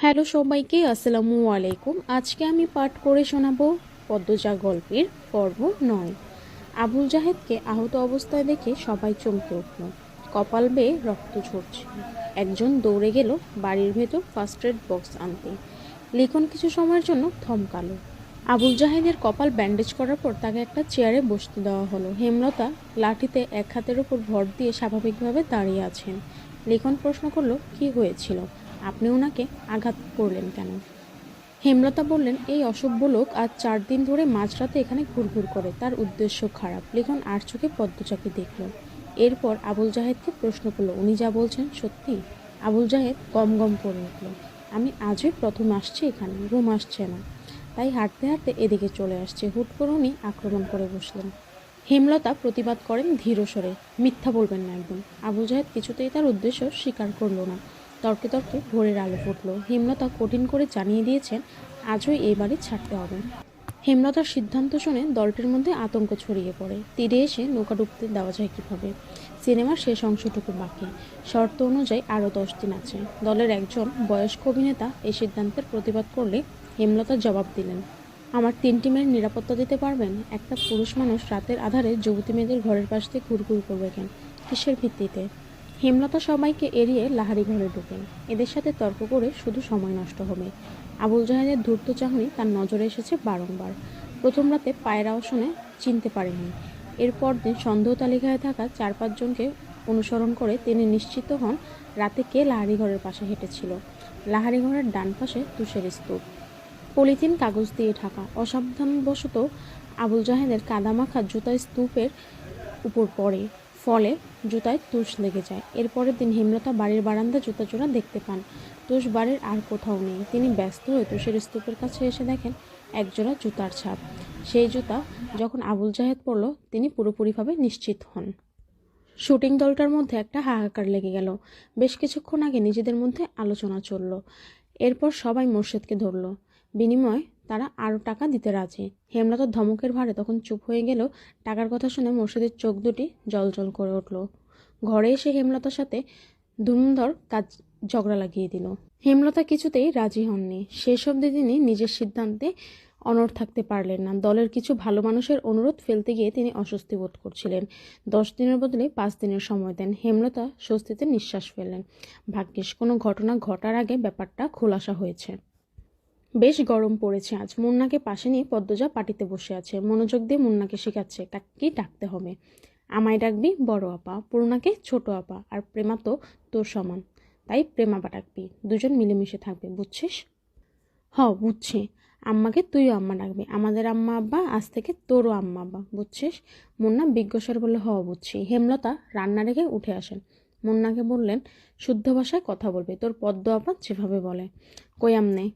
Hello সবাইকে, আসসালামু আলাইকুম। আজকে আমি পাঠ করে শোনাবো পদ্মজা গল্পের পর্ব 9। আবুল জাহেদকে আহত অবস্থায় দেখে সবাই চমকে উঠল। কপাল বেয়ে রক্ত ঝরছিল। একজন দৌড়ে গেল বাড়ির ভেতর ফার্স্ট এড বক্স আনতে। লিখন কিছু সময়ের জন্য থমকালো। আবুল জাহেদের কপাল ব্যান্ডেজ করার পর তাকে একটা চেয়ারে বসতে দেওয়া হলো। হেমলতা লাঠিতে এক হাতের উপর ভর দিয়ে স্বাভাবিকভাবে দাঁড়িয়ে আছেন। লিখন প্রশ্ন করলো, কি হয়েছিল? আপনি ওনাকে আঘাত করলেন কেন? হেমলতা বললেন, এই অসভ্য লোক আজ 4 দিন ধরে মাঝরাতে এখানে ঘুরঘুর করে। তার উদ্দেশ্য খারাপ। লিখন আর চোখে পদ্মচাকে দেখল। এরপর আবুল জাহেদকে প্রশ্ন করলো, উনি যা বলছেন সত্যি? আবুল জাহেদ গম গম করে উঠল। আমি আজই প্রথম আসছি এখানে, ঘুম আসছে না, তাই হাঁটতে হাঁটতে এদিকে চলে আসছে। হুট করে উনি আক্রমণ করে বসলেন। হেমলতা প্রতিবাদ করেন ধীর স্বরে, মিথ্যা বলবেন না একদম। আবুল জাহেদ কিছুতেই তার উদ্দেশ্য স্বীকার করল না। তর্কে তর্কে ভোরের আলো ফুটল। হেমলতা কঠিন করে জানিয়ে দিয়েছেন আজই এই বাড়ি ছাড়তে হবে। হেমলতার সিদ্ধান্ত শুনে দলটির মধ্যে আতঙ্ক ছড়িয়ে পড়ে। তীরে এসে নৌকা ডুবতে দেওয়া যায় কিভাবে? সিনেমার শেষ অংশটুকু বাকি। শর্ত অনুযায়ী আরও 10 দিন আছে। দলের একজন বয়স্ক অভিনেতা এই সিদ্ধান্তের প্রতিবাদ করলে হেমলতা জবাব দিলেন, আমার 3টি মেয়ের নিরাপত্তা দিতে পারবেন? একটা পুরুষ মানুষ রাতের আধারে যুবতী মেয়েদের ঘরের পাশ দিয়ে ঘুরঘুর করবে কেন? কিসের ভিত্তিতে? হেমলতা সবাইকে এড়িয়ে লাহারি ঘরে ঢুকেন। এদের সাথে তর্ক করে শুধু সময় নষ্ট হবে। আবুল জাহেদের ধূর্ত চাহনি তার নজরে এসেছে বারংবার। প্রথম রাতে পায়ের আওয়াজ শুনে চিনতে পারেননি। এরপর দিন সন্দেহ তালিকায় থাকা 4-5 জনকে অনুসরণ করে তিনি নিশ্চিত হন রাতে কে লাহারি ঘরের পাশে হেঁটেছিল। লাহারি ঘরের ডান পাশে তুষের স্তূপ, পলিথিন কাগজ দিয়ে ঢাকা। অসাবধানবশত আবুল জাহেদের কাদামাখা জুতা স্তূপের উপর পড়ে, ফলে জুতায় তুষ লেগে যায়। এরপরের দিন হেমলতা বাড়ির বারান্দা জুতা জোড়া দেখতে পান। তুষ বাড়ির আর কোথাও নেই। তিনি ব্যস্ত হয়ে তুষের স্তূপের কাছে এসে দেখেন একজোড়া জুতার ছাপ। সেই জুতা যখন আবুল জাহেদ পরল, তিনি পুরোপুরিভাবে নিশ্চিত হন। শুটিং দলটার মধ্যে একটা হাহাকার লেগে গেল। বেশ কিছুক্ষণ আগে নিজেদের মধ্যে আলোচনা চলল। এরপর সবাই মোর্শেদকে ধরল। বিনিময়ে তারা আরও টাকা দিতে রাজি। হেমলতার ধমকের ভারে তখন চুপ হয়ে গেল। টাকার কথা শুনে মোর্শেদের চোখ দুটি জলজল করে উঠল। ঘরে এসে হেমলতার সাথে ধুমধর কাজ ঝগড়া লাগিয়ে দিল। হেমলতা কিছুতেই রাজি হননি। শেষ অবধি তিনি নিজের সিদ্ধান্তে অনড় থাকতে পারলেন না। দলের কিছু ভালো মানুষের অনুরোধ ফেলতে গিয়ে তিনি অস্বস্তি বোধ করছিলেন। 10 দিনের বদলে 5 দিনের সময় দেন। হেমলতা স্বস্তিতে নিঃশ্বাস ফেললেন। ভাগ্যিস কোনো ঘটনা ঘটার আগে ব্যাপারটা খোলাসা হয়েছে। বেশ গরম পড়েছে আজ। মুন্নাকে পাশে নিয়ে পদ্মজা পাটিতে বসে আছে। মনোযোগ দিয়ে মুন্নাকে শেখাচ্ছে কি ডাকতে হবে। আমায় ডাকবি বড় আপা, পূর্ণাকে ছোট আপা, আর প্রেমা তো তোর সমান, তাই প্রেমাবা ডাকবি। দুজন মিলেমিশে থাকবে, বুঝছিস? বুঝছি। আম্মাকে তুইও আম্মা ডাকবি। আমাদের আম্মা আব্বা আজ থেকে তোরও আম্মা আব্বা, বুঝছিস? মুন্না বিজ্ঞস্বর বললে, বুঝছি। হেমলতা রান্না রেখে উঠে আসেন। মুন্নাকে বললেন, শুদ্ধ ভাষায় কথা বলবে, তোর পদ্ম আপা যেভাবে বলে। কই আমনে?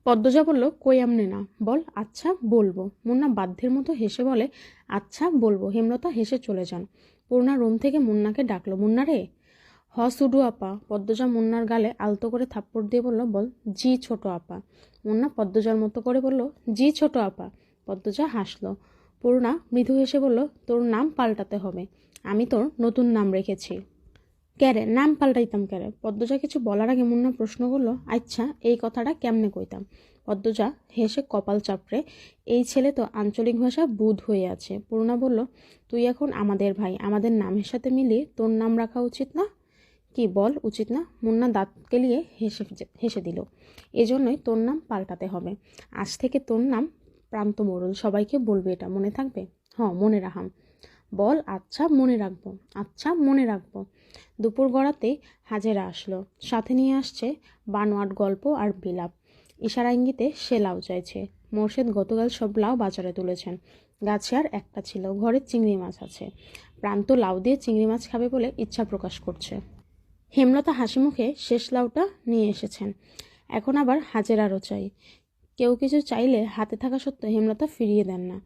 পদ্মজা বলল, কই আমনে না, বল। আচ্ছা বলবো। মুন্না বাধ্যের মতো হেসে বলে, আচ্ছা বলবো। হেমলতা হেসে চলে যান। পূর্ণা রুম থেকে মুন্নাকে ডাকলো, মুন্না রে। সুডু আপা। পদ্মজা মুন্নার গালে আলতো করে থাপ্পড় দিয়ে বলল, বল। জি ছোট আপা। মুন্না পদ্মজার মতো করে বলল, জি ছোট আপা। পদ্মজা হাসলো। পূর্ণা মৃদু হেসে বলল, তোর নাম পাল্টাতে হবে। আমি তোর নতুন নাম রেখেছি। ক্যারে নাম পাল্টাইতাম ক্যারে? পদ্মজা কিছু বলার আগে মুন্না প্রশ্ন করলো, আচ্ছা এই কথাটা কেমনে কইতাম? পদ্মজা হেসে কপাল চাপড়ে, এই ছেলে তো আঞ্চলিক ভাষা বুধ হয়ে আছে। পূর্ণা বলল, তুই এখন আমাদের ভাই, আমাদের নামের সাথে মিলিয়ে তোর নাম রাখা উচিত না? কি বল, উচিত না? মুন্না দাঁত কেলিয়ে হেসে দিল। এজন্যই তোর নাম পাল্টাতে হবে। আজ থেকে তোর নাম প্রান্ত মোড়ল। সবাইকে বলবি, এটা মনে থাকবে? মনে রাখাম। বল, আচ্ছা মনে রাখবো। আচ্ছা মনে রাখবো। দুপুর গড়াতে হাজেরা আসলো। সাথে নিয়ে আসছে বানোয়াট গল্প আর বিলাপ। ইশারা ইঙ্গিতে সে লাউ চাইছে। মোর্শেদ গতকাল সব লাউ বাজারে তুলেছেন। গাছে আর একটা ছিল। ঘরে চিংড়ি মাছ আছে। প্রান্ত লাউ দিয়ে চিংড়ি মাছ খাবে বলে ইচ্ছা প্রকাশ করছে। হেমলতা হাসি মুখে শেষ লাউটা নিয়ে এসেছেন। এখন আবার হাজেরারও চাই। কেউ কিছু চাইলে হাতে থাকা সত্ত্বেও হেমলতা ফিরিয়ে দেন না।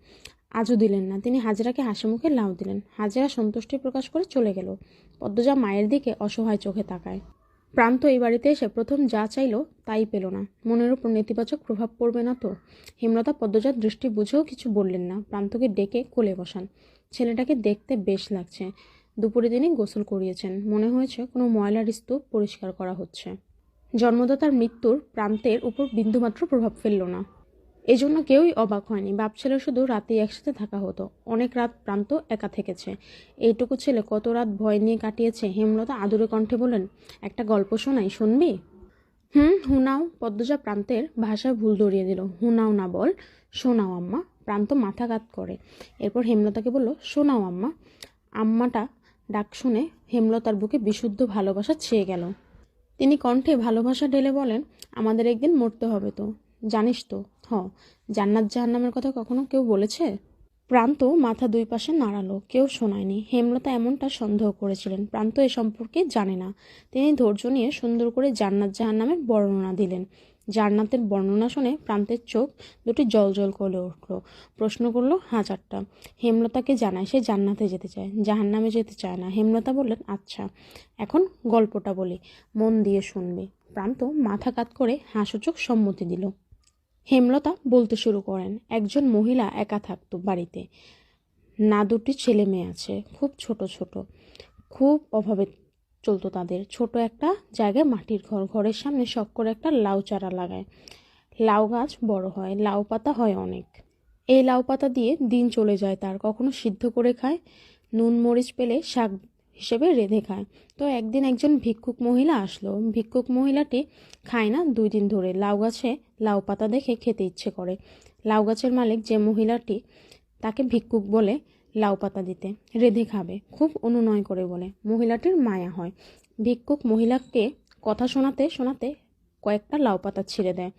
আজও দিলেন না। তিনি হাজেরাকে হাসি মুখে লাউ দিলেন। হাজেরা সন্তুষ্টি প্রকাশ করে চলে গেল। পদ্মজা মায়ের দিকে অসহায় চোখে তাকায়। প্রান্ত এই বাড়িতে এসে প্রথম যা চাইল তাই পেল না। মনের উপর নেতিবাচক প্রভাব পড়বে না তো? হেমলতা পদ্মজার দৃষ্টি বুঝেও কিছু বললেন না। প্রান্তকে ডেকে কোলে বসান। ছেলেটাকে দেখতে বেশ লাগছে। দুপুরে তিনি গোসল করিয়েছেন। মনে হয়েছে কোনো ময়লার স্তূপ পরিষ্কার করা হচ্ছে। জন্মদাতার মৃত্যুর প্রান্তের উপর বিন্দুমাত্র প্রভাব ফেলল না। এজন্য কেউই অবাক হয়নি। ভাবছিল শুধু রাতেই একসাথে থাকা হতো। অনেক রাত প্রান্ত একা থেকেছে। এইটুকু ছেলে কত রাত ভয় নিয়ে কাটিয়েছে। হেমলতা আদুরে কণ্ঠে বললেন, একটা গল্প শোনাই, শুনবি? হুনাও। পদ্মজা প্রান্তের ভাষায় ভুল ধরিয়ে দিল। হুনাও না বল, শোনাও আম্মা। প্রান্ত মাথা কাত করে। এরপর হেমলতাকে বলল, শোনাও আম্মা। আম্মাটা ডাক শুনে হেমলতার বুকে বিশুদ্ধ ভালোবাসা ছেয়ে গেল। তিনি কণ্ঠে ভালোবাসা ঢেলে বলেন, আমাদের একদিন মরতে হবে তো, জানিস তো? জান্নাত জাহান্নামের কথা কখনো কেউ বলেছে? প্রান্ত মাথা দুই পাশে নাড়ালো। কেউ শোনায়নি। হেমলতা এমনটা সন্দেহ করেছিলেন। প্রান্ত এ সম্পর্কে জানে না। তিনি ধৈর্য নিয়ে সুন্দর করে জান্নাত জাহান্নামের বর্ণনা দিলেন। জান্নাতের বর্ণনা শুনে প্রান্তের চোখ দুটি জল করে উঠল। প্রশ্ন করলো হাজারটা। হেমলতাকে জানায় সে জান্নাতে যেতে চায়, জাহান্নামে যেতে চায় না। হেমলতা বললেন, আচ্ছা, এখন গল্পটা বলি, মন দিয়ে শুনবে। প্রান্ত মাথা কাত করে হাসূচক সম্মতি দিল। হেমলতা বলতে শুরু করেন, একজন মহিলা একা থাকতো বাড়িতে। না দুটি ছেলে মেয়ে আছে, খুব ছোট ছোট, খুব অভাবে চলতো তাদের। ছোট একটা জায়গায় মাটির ঘর, ঘরের সামনে শখ করে একটা লাউ চারা লাগায়। লাউ গাছ বড় হয়, লাউ পাতা হয় অনেক। এই লাউ পাতা দিয়ে দিন চলে যায় তার। কখনো সিদ্ধ করে খায়, নুন মরিচ পেলে শাক হিসেবে রেঁধে খায়। তো একদিন একজন ভিক্ষুক মহিলা আসলো। ভিক্ষুক মহিলাটি খায় না 2 দিন ধরে। লাউ গাছে লাউ পাতা দেখে খেতে ইচ্ছে করে। লাউ গাছের মালিক, যে মহিলাটি, তাকে ভিক্ষুক বলে লাউ পাতা দিতে, রেঁধে খাবে। খুব অনুনয় করে বলে। মহিলাটির মায়া হয়। ভিক্ষুক মহিলাকে কথা শোনাতে শোনাতে কয়েকটা লাউ পাতা ছিঁড়ে দেয়।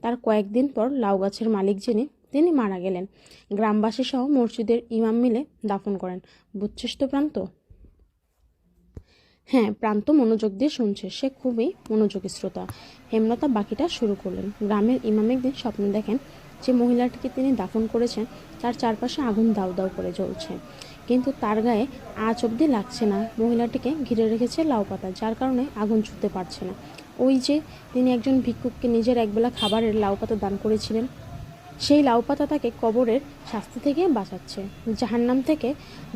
তার কয়েকদিন পর লাউ গাছের মালিক যিনি, তিনি মারা গেলেন। গ্রামবাসী সহ মসজিদের ইমাম মিলে দাফন করেন। বুঝছিস তো প্রান্ত? হ্যাঁ, প্রান্ত মনোযোগ দিয়ে শুনছে। সে খুবই মনোযোগী শ্রোতা। হেমলতা বাকিটা শুরু করলেন। গ্রামের ইমাম একদিন স্বপ্নে দেখেন যে মহিলাটিকে তিনি দাফন করেছেন তার চারপাশে আগুন দাউ দাউ করে জ্বলছে, কিন্তু তার গায়ে আঁচ অবধি লাগছে না। মহিলাটিকে ঘিরে রেখেছে লাউ পাতা, যার কারণে আগুন ছুঁতে পারছে না। ওই যে তিনি একজন ভিক্ষুককে নিজের একবেলা খাবারের লাউ পাতা দান করেছিলেন, সেই লাউ পাতা তাকে কবরের শাস্তি থেকে বাঁচাচ্ছে। জাহান্নাম থেকে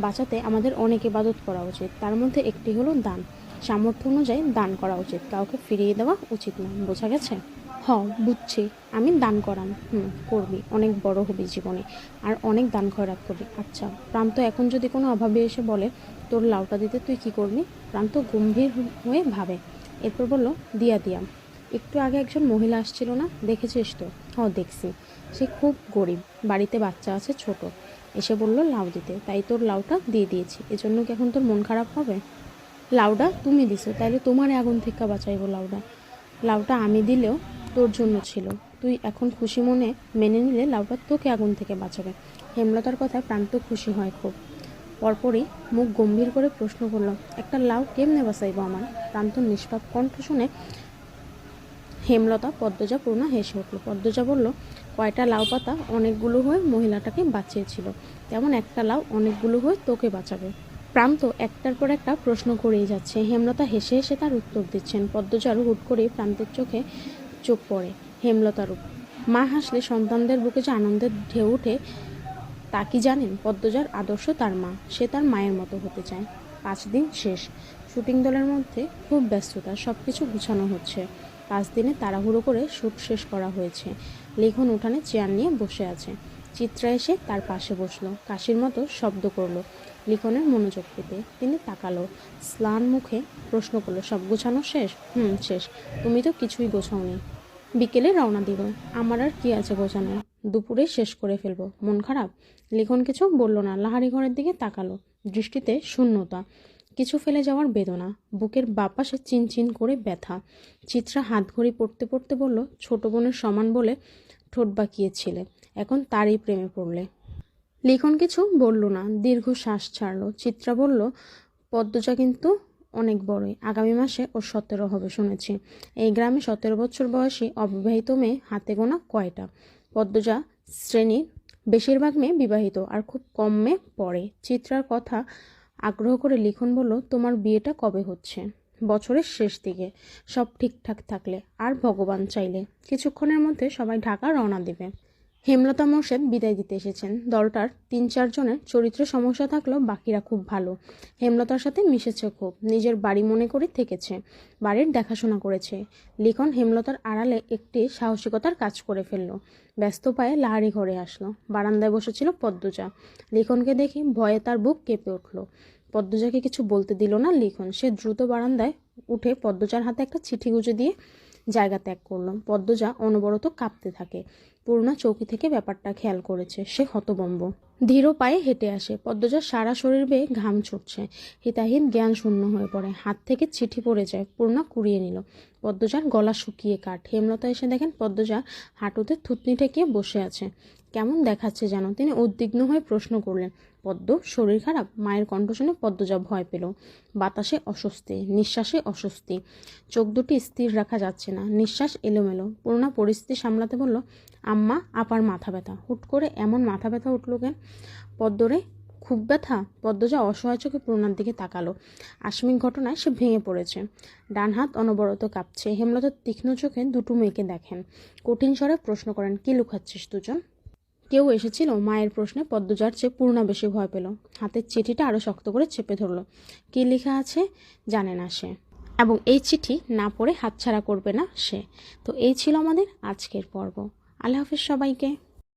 বাঁচাতে আমাদের অনেক ইবাদত করা উচিত। তার মধ্যে একটি হলো দান। সামর্থ্য অনুযায়ী দান করা উচিত, কাউকে ফিরিয়ে দেওয়া উচিত না। বোঝা গেছে? বুঝছি। আমি দান করাম। করবি, অনেক বড় হবি জীবনে, আর অনেক দান খয়রাত করবি। আচ্ছা প্রান্ত, এখন যদি কোনো অভাবে এসে বলে তোর লাউটা দিতে, তুই কি করবি? প্রান্ত গম্ভীর হয়ে ভাবে। এরপর বলল, দিয়াম। একটু আগে একজন মহিলা আসছিল না, দেখেছিস তো? দেখছি। সে খুব গরিব, বাড়িতে বাচ্চা আছে ছোট। এসে বলল লাউ দিতে, তাই তোর লাউটা দিয়ে দিয়েছি। এজন্য কি এখন তোর মন খারাপ হবে? লাউটা তুমি দিছো, তাইলে তোমারে আগুন থেকে বাঁচাইবো। লাউটা আমি দিলেও তোর জন্য ছিল। তুই এখন খুশি মনে মেনে নিলে লাউটা তোকে আগুন থেকে বাঁচাবে। হেমলতার কথায় প্রান্ত খুশি হয় খুব। পরপরই মুখ গম্ভীর করে প্রশ্ন করল, একটা লাউ কেমনে বাঁচাইবো আমার? প্রান্ত নিষ্পাপ কণ্ঠ শুনে হেমলতা পদ্মজা পূর্ণা হেসে উঠল। পদ্মজা বলল, কয়টা লাউ পাতা অনেকগুলো হয়ে মহিলাটাকে বাঁচিয়েছিল, তেমন একটা লাউ অনেকগুলো হয়ে তোকে বাঁচাবে। প্রান্ত একটার পর একটা প্রশ্ন করেই যাচ্ছে। হেমলতা হেসে হেসে তার উত্তর দিচ্ছেন। পদ্মজার হুট করেই প্রান্তের চোখে চোখ পড়ে হেমলতার উপর। মা হাসলে সন্তানদের বুকে যে আনন্দের ঢেউ ওঠে তা কি জানেন? পদ্মজার আদর্শ তার মা। সে তার মায়ের মতো হতে চায়। 5 দিন শেষ। শুটিং দলের মধ্যে খুব ব্যস্ততা, সব কিছু গুছানো হচ্ছে। 5 দিনে তাড়াহুড়ো করে শ্যুট শেষ করা হয়েছে। লিখন উঠানে চেয়ার নিয়ে বসে আছে। চিত্রা এসে তার পাশে বসলো। কাশির মতো শব্দ করলো লিখনের মনোযোগ পেতে। তিনি তাকালো, স্নান মুখে প্রশ্ন করলো, সব গোছানো শেষ? শেষ। তুমি তো কিছুই গোছাওনি। বিকেলে রওনা দিব। আমার আর কি আছে গোছানো, দুপুরে শেষ করে ফেলবো। মন খারাপ? লিখন কিছু বলল না। লাহারি ঘরের দিকে তাকালো, দৃষ্টিতে শূন্যতা, কিছু ফেলে যাওয়ার বেদনা, বুকের বাপাশে চিনচিন করে ব্যথা। চিত্রা হাত ঘড়ি পড়তে পড়তে বলল, ছোট বোনের সমান বলে ঠোঁট বাঁকিয়েছিলে, এখন তারই প্রেমে পড়লে। লিখন কিছু বলল না, দীর্ঘ শ্বাস ছাড়ল। চিত্রা বলল, পদ্মজা কিন্তু অনেক বড়ই। আগামী মাসে ওর 17 হবে শুনেছি। এই গ্রামে 17 বছর বয়সী অবিবাহিত মেয়ে হাতে গোনা কয়টা? পদ্মজা শ্রেণীর বেশিরভাগ মেয়ে বিবাহিত, আর খুব কম মেয়ে পড়ে। চিত্রার কথা আগ্রহ করে লিখন বলল, তোমার বিয়েটা কবে হচ্ছে? বছরের শেষ দিকে, সব ঠিকঠাক থাকলে আর ভগবান চাইলে। কিছুক্ষণের মধ্যে সবাই ঢাকা রওনা দেবে। হেমলতা মোর্শেদ বিদায় দিতে এসেছেন। দলটার 3-4 জনের চরিত্র সমস্যা থাকলেও বাকিরা খুব ভালো। হেমলতার সাথে মিশেছে খুব, নিজের বাড়ি মনে করে থেকেছে, বাড়ির দেখাশোনা করেছে। লিখন হেমলতার আড়ালে একটি সাহসিকতার কাজ করে ফেলল। ব্যস্ত পায়ে লাহারি ঘরে আসলো। বারান্দায় বসেছিল পদ্মজা। লিখনকে দেখে ভয়ে তার বুক কেঁপে উঠল। পদ্মজাকে কিছু বলতে দিল না লিখন। সে দ্রুত বারান্দায় উঠে পদ্মজার হাতে একটা চিঠি গুঁজে দিয়ে জায়গা ত্যাগ করল। পদ্মজা অনবরত কাঁপতে থাকে। পূর্ণা চৌকি থেকে ব্যাপারটা খেয়াল করেছে। সে হতভম্ব। ধীর পায়ে হেঁটে আসে। পদ্মজার সারা শরীর বেয়ে ঘাম ছুটছে। হিতাহিত জ্ঞান শূন্য হয়ে পড়ে। হাত থেকে চিঠি পড়ে যায়। পূর্ণা কুড়িয়ে নিল। পদ্মজার গলা শুকিয়ে কাঠ। হেমলতা এসে দেখেন পদ্মজা হাঁটুতে থুতনি ঠেকিয়ে বসে আছে। কেমন দেখাচ্ছে যেন। তিনি উদ্বিগ্ন হয়ে প্রশ্ন করলেন, পদ্ম, শরীর খারাপ? মায়ের কণ্ঠ শুনে পদ্মজা ভয় পেল। বাতাসে অস্বস্তি, নিঃশ্বাসে অস্বস্তি। চোখ দুটি স্থির রাখা যাচ্ছে না, নিঃশ্বাস এলোমেলো। পূর্ণা পরিস্থিতি সামলাতে বলল, আম্মা, আপার মাথা ব্যথা। হুট করে এমন মাথা ব্যথা উঠল কেন? পদ্মরে, খুব ব্যথা? পদ্মজা অসহায় চোখে পূর্ণার দিকে তাকালো। আকস্মিক ঘটনায় সে ভেঙে পড়েছে। ডান হাত অনবরত কাঁপছে। হেমলতার তীক্ষ্ণ চোখে দুটো মেয়েকে দেখেন। কঠিন স্বরে প্রশ্ন করেন, কি লুকাচ্ছিস দুজন? কেউ এসেছিল? মায়ের প্রশ্নে পদ্মজার চেয়ে পূর্ণা বেশি ভয় পেল। হাতের চিঠিটা আরো শক্ত করে চেপে ধরল। কি লেখা আছে জানে না সে, এবং এই চিঠি না পড়ে হাতছাড়া করবে না সে। তো এই ছিল আমাদের আজকের পর্ব। আল্লাহ হাফেজ সবাইকে।